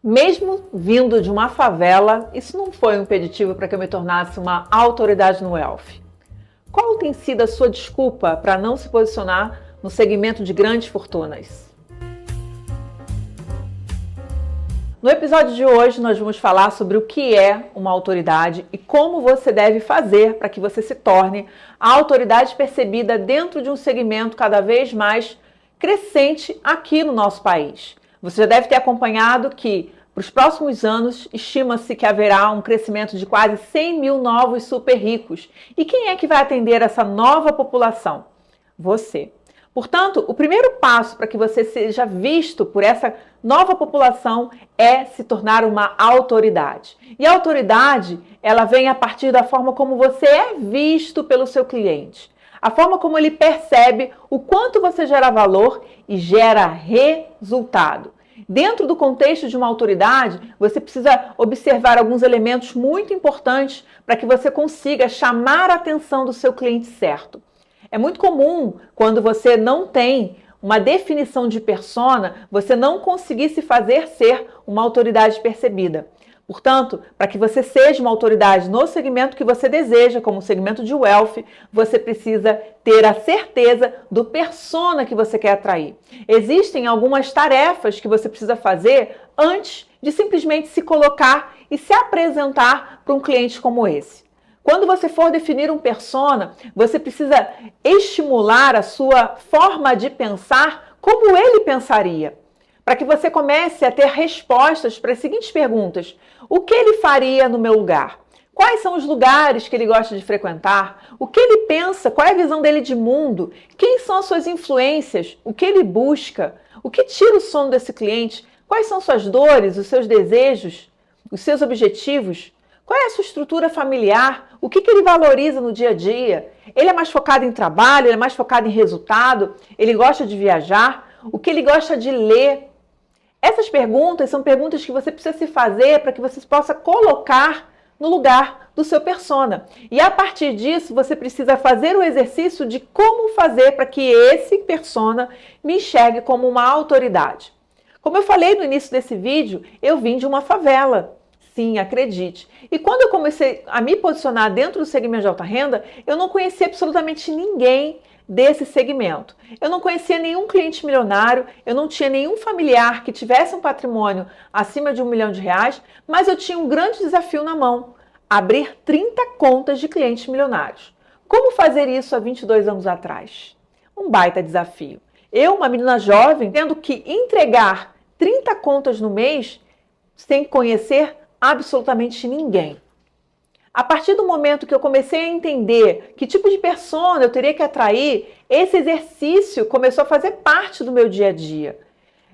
Mesmo vindo de uma favela, isso não foi um impeditivo para que eu me tornasse uma autoridade no Wealth. Qual tem sido a sua desculpa para não se posicionar no segmento de grandes fortunas? No episódio de hoje, nós vamos falar sobre o que é uma autoridade e como você deve fazer para que você se torne a autoridade percebida dentro de um segmento cada vez mais crescente aqui no nosso país. Você já deve ter acompanhado que, para os próximos anos, estima-se que haverá um crescimento de quase 100 mil novos super ricos. E quem é que vai atender essa nova população? Você. Portanto, o primeiro passo para que você seja visto por essa nova população é se tornar uma autoridade. E a autoridade, ela vem a partir da forma como você é visto pelo seu cliente. A forma como ele percebe o quanto você gera valor e gera resultado. Dentro do contexto de uma autoridade, você precisa observar alguns elementos muito importantes para que você consiga chamar a atenção do seu cliente certo. É muito comum, quando você não tem uma definição de persona, você não conseguir se fazer ser uma autoridade percebida. Portanto, para que você seja uma autoridade no segmento que você deseja, como o segmento de Wealth, você precisa ter a certeza do persona que você quer atrair. Existem algumas tarefas que você precisa fazer antes de simplesmente se colocar e se apresentar para um cliente como esse. Quando você for definir um persona, você precisa estimular a sua forma de pensar como ele pensaria, para que você comece a ter respostas para as seguintes perguntas. O que ele faria no meu lugar? Quais são os lugares que ele gosta de frequentar? O que ele pensa? Qual é a visão dele de mundo? Quem são as suas influências? O que ele busca? O que tira o sono desse cliente? Quais são suas dores, os seus desejos, os seus objetivos? Qual é a sua estrutura familiar? O que ele valoriza no dia a dia? Ele é mais focado em trabalho? Ele é mais focado em resultado? Ele gosta de viajar? O que ele gosta de ler? Essas perguntas são perguntas que você precisa se fazer para que você possa colocar no lugar do seu persona. E a partir disso, você precisa fazer o exercício de como fazer para que esse persona me enxergue como uma autoridade. Como eu falei no início desse vídeo, eu vim de uma favela. Sim, acredite. E quando eu comecei a me posicionar dentro do segmento de alta renda, eu não conhecia absolutamente ninguém desse segmento. Eu não conhecia nenhum cliente milionário, eu não tinha nenhum familiar que tivesse um patrimônio acima de R$1 milhão, mas eu tinha um grande desafio na mão: abrir 30 contas de clientes milionários. Como fazer isso há 22 anos atrás? Um baita desafio. Eu, uma menina jovem, tendo que entregar 30 contas no mês sem conhecer absolutamente ninguém. A partir do momento que eu comecei a entender que tipo de persona eu teria que atrair, esse exercício começou a fazer parte do meu dia a dia.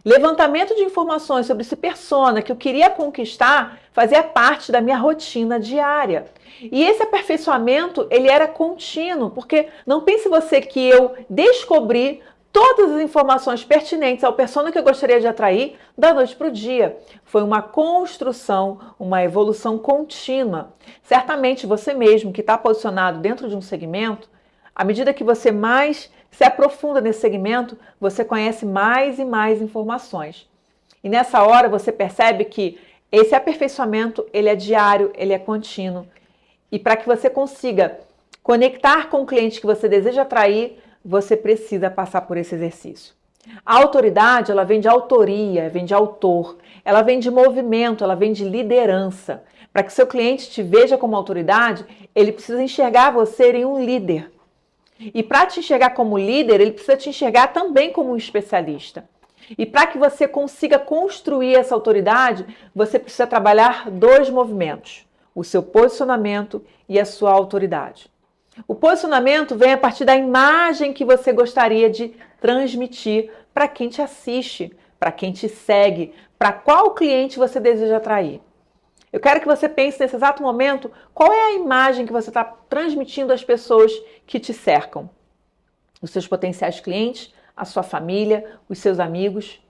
Levantamento de informações sobre esse persona que eu queria conquistar fazia parte da minha rotina diária. E esse aperfeiçoamento, ele era contínuo, porque não pense você que eu descobri todas as informações pertinentes ao persona que eu gostaria de atrair da noite para o dia. Foi uma construção, uma evolução contínua. Certamente você mesmo que está posicionado dentro de um segmento, à medida que você mais se aprofunda nesse segmento, você conhece mais e mais informações. E nessa hora você percebe que esse aperfeiçoamento, ele é diário, ele é contínuo. E para que você consiga conectar com o cliente que você deseja atrair, você precisa passar por esse exercício. A autoridade, ela vem de autoria, vem de autor, ela vem de movimento, ela vem de liderança. Para que seu cliente te veja como autoridade, ele precisa enxergar você em um líder. E para te enxergar como líder, ele precisa te enxergar também como um especialista. E para que você consiga construir essa autoridade, você precisa trabalhar dois movimentos: o seu posicionamento e a sua autoridade. O posicionamento vem a partir da imagem que você gostaria de transmitir para quem te assiste, para quem te segue, para qual cliente você deseja atrair. Eu quero que você pense nesse exato momento qual é a imagem que você está transmitindo às pessoas que te cercam. Os seus potenciais clientes, a sua família, os seus amigos.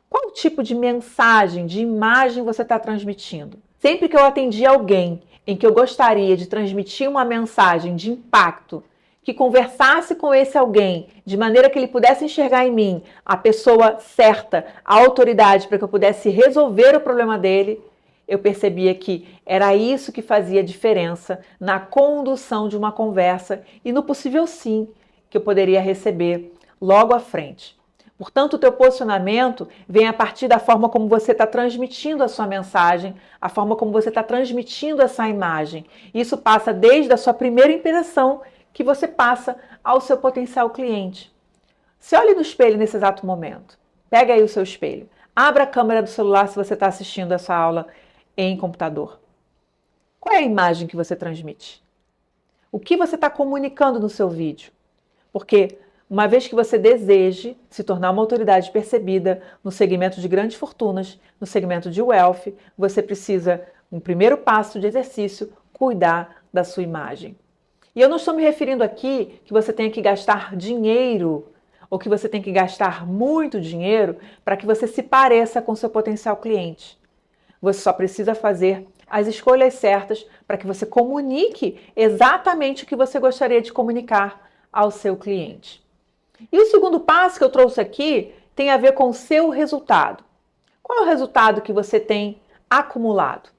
Qual tipo de mensagem, de imagem você está transmitindo? Sempre que eu atendi alguém em que eu gostaria de transmitir uma mensagem de impacto, que conversasse com esse alguém de maneira que ele pudesse enxergar em mim a pessoa certa, a autoridade para que eu pudesse resolver o problema dele, eu percebia que era isso que fazia diferença na condução de uma conversa e no possível sim que eu poderia receber logo à frente. Portanto, o teu posicionamento vem a partir da forma como você está transmitindo a sua mensagem, a forma como você está transmitindo essa imagem. Isso passa desde a sua primeira impressão que você passa ao seu potencial cliente. Se olhe no espelho nesse exato momento. Pega aí o seu espelho. Abra a câmera do celular se você está assistindo essa aula em computador. Qual é a imagem que você transmite? O que você está comunicando no seu vídeo? Porque uma vez que você deseje se tornar uma autoridade percebida no segmento de grandes fortunas, no segmento de wealth, você precisa, um primeiro passo de exercício, cuidar da sua imagem. E eu não estou me referindo aqui que você tenha que gastar dinheiro ou que você tenha que gastar muito dinheiro para que você se pareça com seu potencial cliente. Você só precisa fazer as escolhas certas para que você comunique exatamente o que você gostaria de comunicar ao seu cliente. E o segundo passo que eu trouxe aqui tem a ver com o seu resultado. Qual é o resultado que você tem acumulado?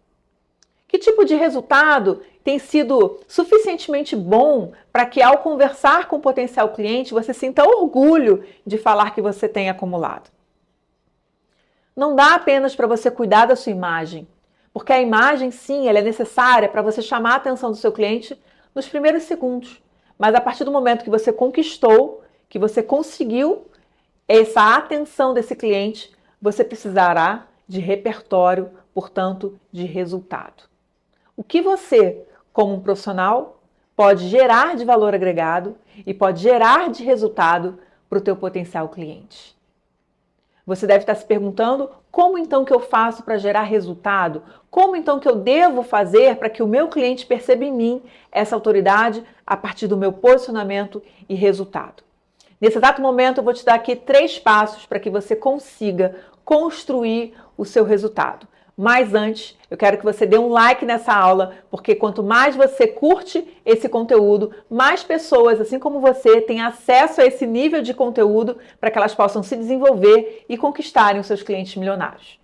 Que tipo de resultado tem sido suficientemente bom para que ao conversar com o potencial cliente você sinta orgulho de falar que você tem acumulado? Não dá apenas para você cuidar da sua imagem, porque a imagem sim, ela é necessária para você chamar a atenção do seu cliente nos primeiros segundos. Mas a partir do momento que você conquistou, que você conseguiu essa atenção desse cliente, você precisará de repertório, portanto, de resultado. O que você, como um profissional, pode gerar de valor agregado e pode gerar de resultado para o teu potencial cliente? Você deve estar se perguntando como então que eu faço para gerar resultado? Como então que eu devo fazer para que o meu cliente perceba em mim essa autoridade a partir do meu posicionamento e resultado? Nesse exato momento eu vou te dar aqui 3 passos para que você consiga construir o seu resultado. Mas antes, eu quero que você dê um like nessa aula, porque quanto mais você curte esse conteúdo, mais pessoas, assim como você, têm acesso a esse nível de conteúdo para que elas possam se desenvolver e conquistarem os seus clientes milionários.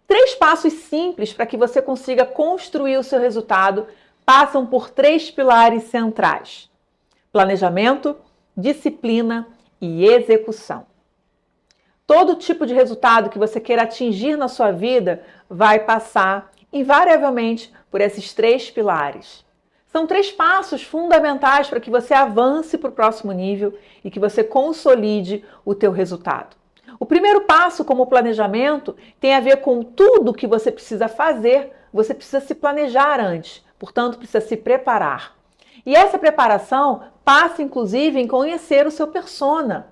3 passos simples para que você consiga construir o seu resultado passam por 3 pilares centrais: planejamento, disciplina e execução. Todo tipo de resultado que você queira atingir na sua vida vai passar, invariavelmente, por esses 3 pilares. São 3 passos fundamentais para que você avance para o próximo nível e que você consolide o teu resultado. O primeiro passo, como planejamento, tem a ver com tudo que você precisa fazer, você precisa se planejar antes, portanto, precisa se preparar. E essa preparação passa, inclusive, em conhecer o seu persona.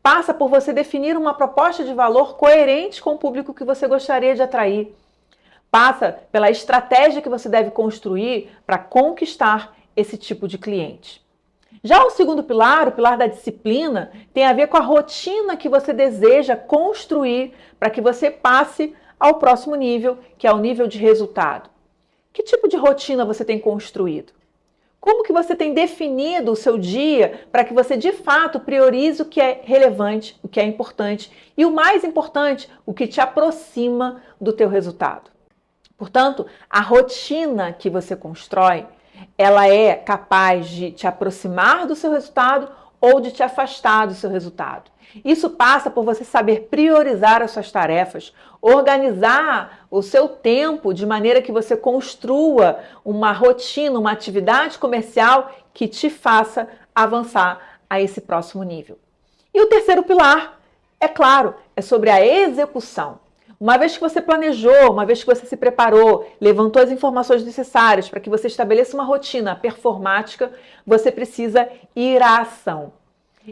Passa por você definir uma proposta de valor coerente com o público que você gostaria de atrair. Passa pela estratégia que você deve construir para conquistar esse tipo de cliente. Já o segundo pilar, o pilar da disciplina, tem a ver com a rotina que você deseja construir para que você passe ao próximo nível, que é o nível de resultado. Que tipo de rotina você tem construído? Como que você tem definido o seu dia para que você, de fato, priorize o que é relevante, o que é importante e, o mais importante, o que te aproxima do teu resultado? Portanto, a rotina que você constrói, ela é capaz de te aproximar do seu resultado ou de te afastar do seu resultado. Isso passa por você saber priorizar as suas tarefas, organizar o seu tempo de maneira que você construa uma rotina, uma atividade comercial que te faça avançar a esse próximo nível. E o terceiro pilar, é claro, é sobre a execução. Uma vez que você planejou, uma vez que você se preparou, levantou as informações necessárias para que você estabeleça uma rotina performática, você precisa ir à ação.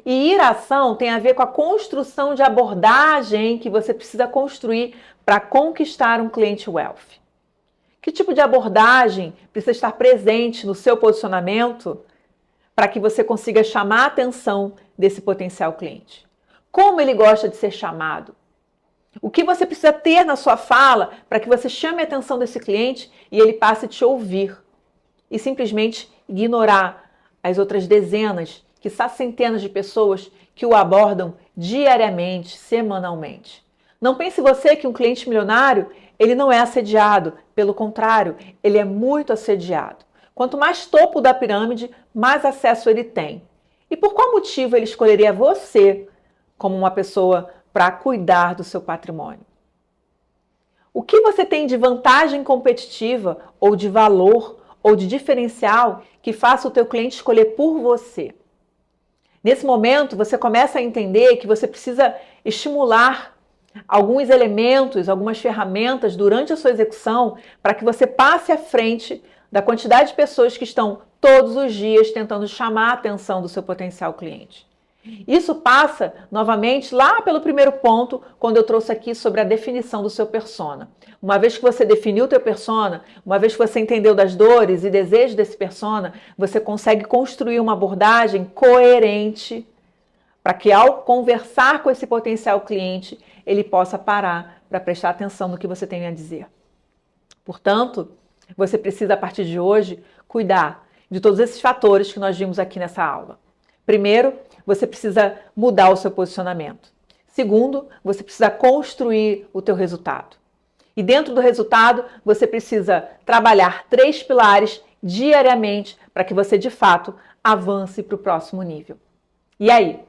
E ir à ação tem a ver com a construção de abordagem que você precisa construir para conquistar um cliente wealth. Que tipo de abordagem precisa estar presente no seu posicionamento para que você consiga chamar a atenção desse potencial cliente? Como ele gosta de ser chamado? O que você precisa ter na sua fala para que você chame a atenção desse cliente e ele passe a te ouvir e simplesmente ignorar as outras dezenas, quiçá centenas de pessoas que o abordam diariamente, semanalmente. Não pense você que um cliente milionário, ele não é assediado. Pelo contrário, ele é muito assediado. Quanto mais topo da pirâmide, mais acesso ele tem. E por qual motivo ele escolheria você como uma pessoa para cuidar do seu patrimônio? O que você tem de vantagem competitiva ou de valor ou de diferencial que faça o teu cliente escolher por você? Nesse momento, você começa a entender que você precisa estimular alguns elementos, algumas ferramentas durante a sua execução para que você passe à frente da quantidade de pessoas que estão todos os dias tentando chamar a atenção do seu potencial cliente. Isso passa, novamente, lá pelo primeiro ponto, quando eu trouxe aqui sobre a definição do seu persona. Uma vez que você definiu o teu persona, uma vez que você entendeu das dores e desejos desse persona, você consegue construir uma abordagem coerente para que, ao conversar com esse potencial cliente, ele possa parar para prestar atenção no que você tem a dizer. Portanto, você precisa, a partir de hoje, cuidar de todos esses fatores que nós vimos aqui nessa aula. Primeiro, você precisa mudar o seu posicionamento. Segundo, você precisa construir o teu resultado. E dentro do resultado, você precisa trabalhar 3 pilares diariamente para que você, de fato, avance para o próximo nível. E aí?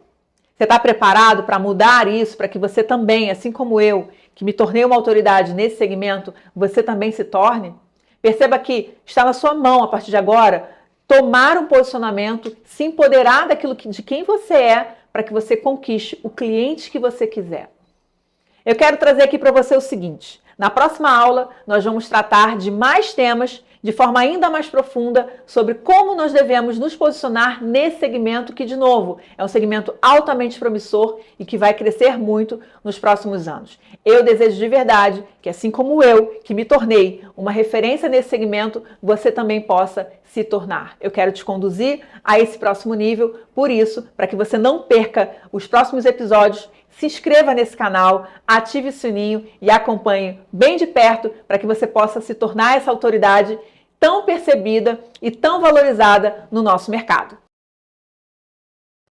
Você está preparado para mudar isso, para que você também, assim como eu, que me tornei uma autoridade nesse segmento, você também se torne? Perceba que está na sua mão, a partir de agora, tomar um posicionamento, se empoderar de quem você é, para que você conquiste o cliente que você quiser. Eu quero trazer aqui para você o seguinte: na próxima aula, nós vamos tratar de mais temas de forma ainda mais profunda sobre como nós devemos nos posicionar nesse segmento que, de novo, é um segmento altamente promissor e que vai crescer muito nos próximos anos. Eu desejo de verdade que, assim como eu, que me tornei uma referência nesse segmento, você também possa se tornar. Eu quero te conduzir a esse próximo nível, por isso, para que você não perca os próximos episódios, se inscreva nesse canal, ative o sininho e acompanhe bem de perto para que você possa se tornar essa autoridade tão percebida e tão valorizada no nosso mercado.